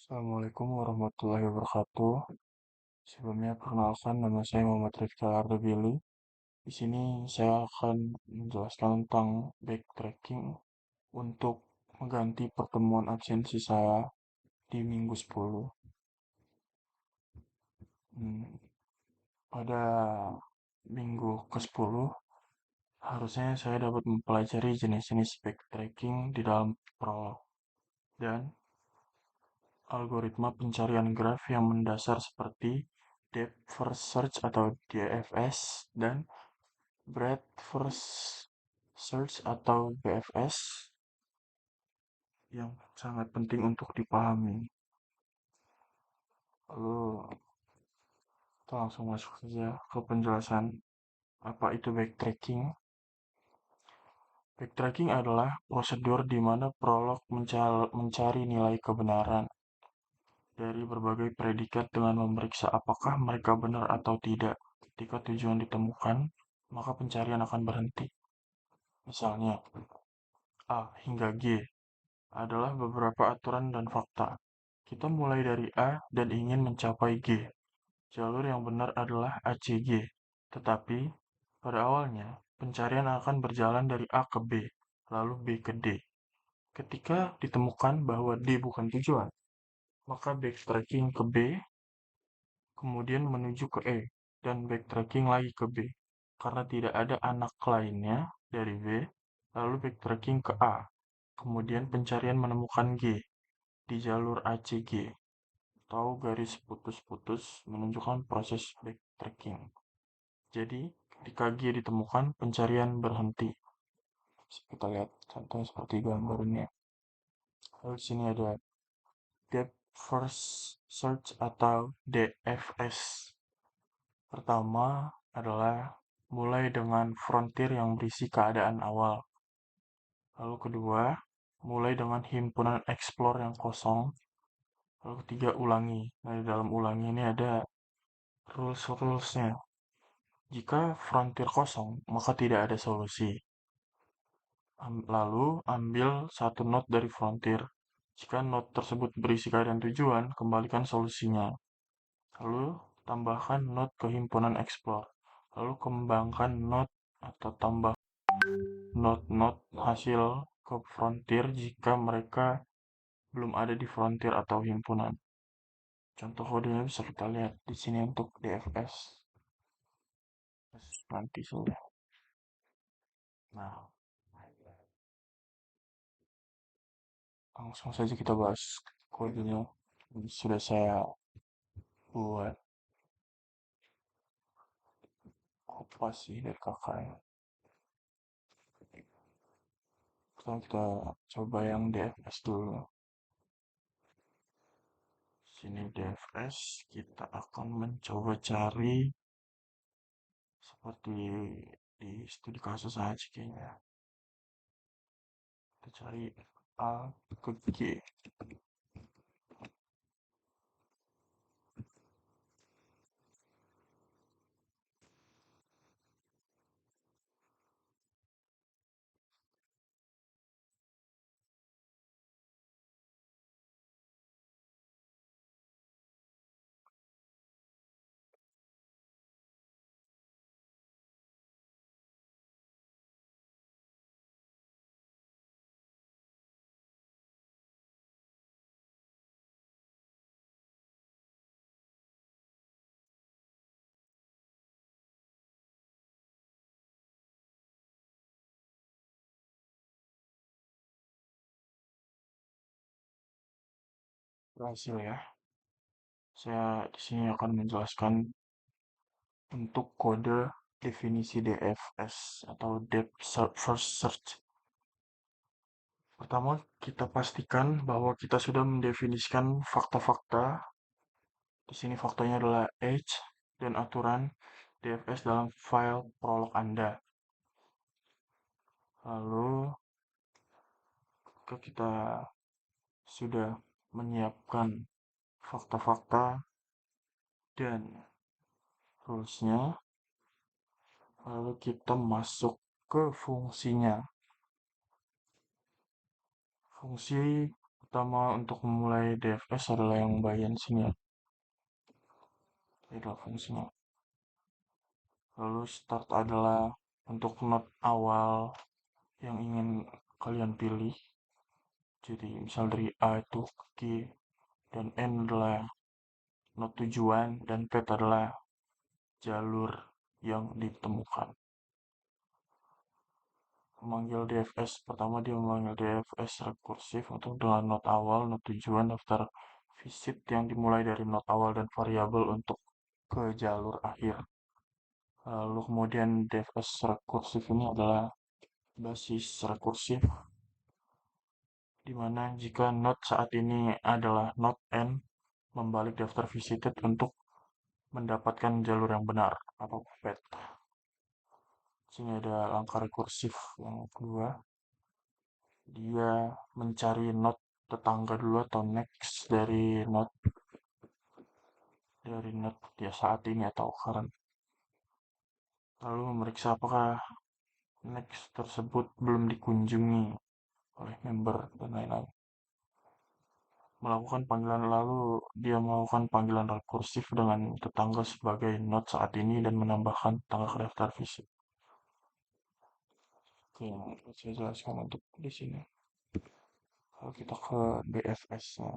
Assalamualaikum warahmatullahi wabarakatuh. Sebelumnya perkenalkan nama saya Muhammad Rifki Ardebili. Di sini saya akan menjelaskan tentang backtracking untuk mengganti pertemuan absensi saya di minggu 10. Hmm, Pada minggu ke-10 harusnya saya dapat mempelajari jenis-jenis backtracking di dalam prolog dan algoritma pencarian graf yang mendasar seperti depth first search atau DFS dan breadth first search atau BFS yang sangat penting untuk dipahami. Lalu kita langsung masuk saja ke penjelasan apa itu backtracking. Backtracking adalah prosedur di mana prolog mencari nilai kebenaran dari berbagai predikat dengan memeriksa apakah mereka benar atau tidak. Ketika tujuan ditemukan, maka pencarian akan berhenti. Misalnya, A hingga G adalah beberapa aturan dan fakta. Kita mulai dari A dan ingin mencapai G. Jalur yang benar adalah ACG. Tetapi, pada awalnya, pencarian akan berjalan dari A ke B, lalu B ke D. Ketika ditemukan bahwa D bukan tujuan, maka backtracking ke B, kemudian menuju ke E, dan backtracking lagi ke B. Karena tidak ada anak lainnya dari B, lalu backtracking ke A. Kemudian pencarian menemukan G di jalur ACG atau garis putus-putus menunjukkan proses backtracking. Jadi, ketika G ditemukan, pencarian berhenti. Kita lihat contoh seperti gambar ini. Lalu di sini ada depth first search atau DFS. Pertama adalah mulai dengan frontier yang berisi keadaan awal. Lalu kedua, mulai dengan himpunan explore yang kosong. Lalu ketiga, ulangi. Nah, di dalam ulangi ini ada rules-rulesnya. Jika frontier kosong, maka tidak ada solusi. Lalu, ambil satu node dari frontier. Jika node tersebut berisi keadaan tujuan, kembalikan solusinya. Lalu, tambahkan node ke himpunan explore. Lalu, kembangkan node atau tambah node-node hasil ke frontier jika mereka belum ada di frontier atau himpunan. Contoh kodenya bisa kita lihat di sini untuk DFS. Nanti sudah. Nah, langsung saja kita bahas kodenya. Ini sudah saya buat kopas sih dari kakaknya. Sekarang kita coba yang DFS dulu. Sini DFS, kita akan mencoba cari seperti di studi kasus aja kayaknya. Kita cari A ke G. Berhasil ya. Saya di sini akan menjelaskan untuk kode definisi DFS atau Depth First Search. Pertama, kita pastikan bahwa kita sudah mendefinisikan fakta-fakta. Di sini faktanya adalah age dan aturan DFS dalam file prolog Anda. Lalu, ketika kita sudah menyiapkan fakta-fakta dan rulesnya, lalu kita masuk ke fungsinya. Fungsi Pertama, untuk memulai DFS adalah yang bagian sini ya, itulah fungsinya. Lalu start adalah untuk not awal yang ingin kalian pilih. Jadi misal dari A itu ke G, dan N adalah not tujuan, dan path adalah jalur yang ditemukan. Memanggil DFS, pertama dia memanggil DFS rekursif untuk dengan not awal, not tujuan, daftar visit yang dimulai dari not awal dan variabel untuk ke jalur akhir. Lalu kemudian DFS rekursif ini adalah basis rekursif, di mana jika node saat ini adalah node N, membalik daftar visited untuk mendapatkan jalur yang benar atau path. Sini ada langkah rekursif yang kedua, dia mencari node tetangga dulu atau next dari node ya saat ini atau current. Lalu memeriksa apakah next tersebut belum dikunjungi oleh member dan lain-lain. Dia melakukan panggilan rekursif dengan tetangga sebagai node saat ini dan menambahkan tetangga ke daftar visit. Oke, saya jelaskan untuk di sini. Kalau kita ke BFS-nya,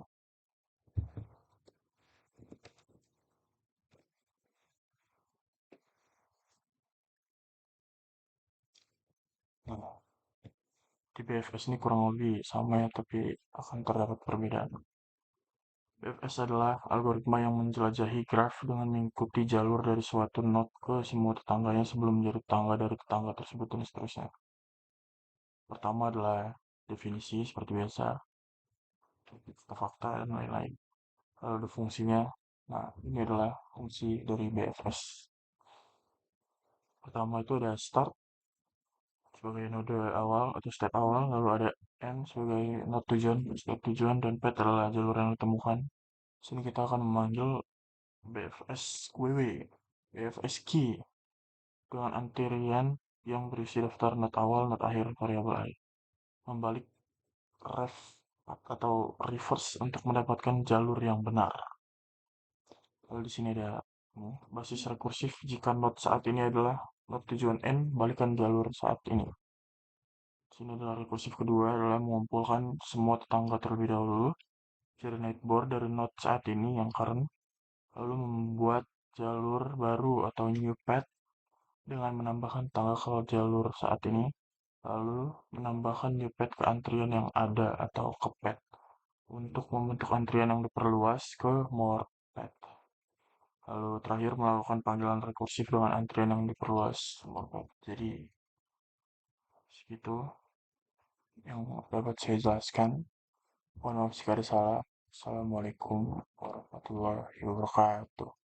nah, di BFS ini kurang lebih sama ya, tapi akan terdapat perbedaan. BFS adalah algoritma yang menjelajahi graf dengan mengikuti jalur dari suatu node ke semua tetangganya sebelum menjadi tetangga dari tetangga tersebut dan seterusnya. Pertama adalah definisi seperti biasa, fakta dan lain-lain. Lalu ada fungsinya. Nah, ini adalah fungsi dari BFS. Pertama itu ada start sebagai node awal atau step awal, lalu ada N sebagai node tujuan, step tujuan, dan path adalah jalur yang ditemukan. Sini kita akan memanggil BFS WW, BFS key dengan antrian yang berisi daftar node awal, node akhir, variabel I. Membalik ref atau reverse untuk mendapatkan jalur yang benar. Lalu di sini ada basis rekursif jika node saat ini adalah node tujuan N, balikan jalur saat ini. Sini adalah rekursif kedua adalah mengumpulkan semua tetangga terlebih dahulu, generate board dari node saat ini yang current, lalu membuat jalur baru atau new path dengan menambahkan tangga ke jalur saat ini, lalu menambahkan new path ke antrian yang ada atau ke path untuk membentuk antrian yang diperluas ke more path. Lalu terakhir melakukan panggilan rekursif dengan antrian yang diperluas. Jadi segitu yang dapat saya jelaskan. Mohon maaf jika ada salah. Assalamualaikum warahmatullahi wabarakatuh.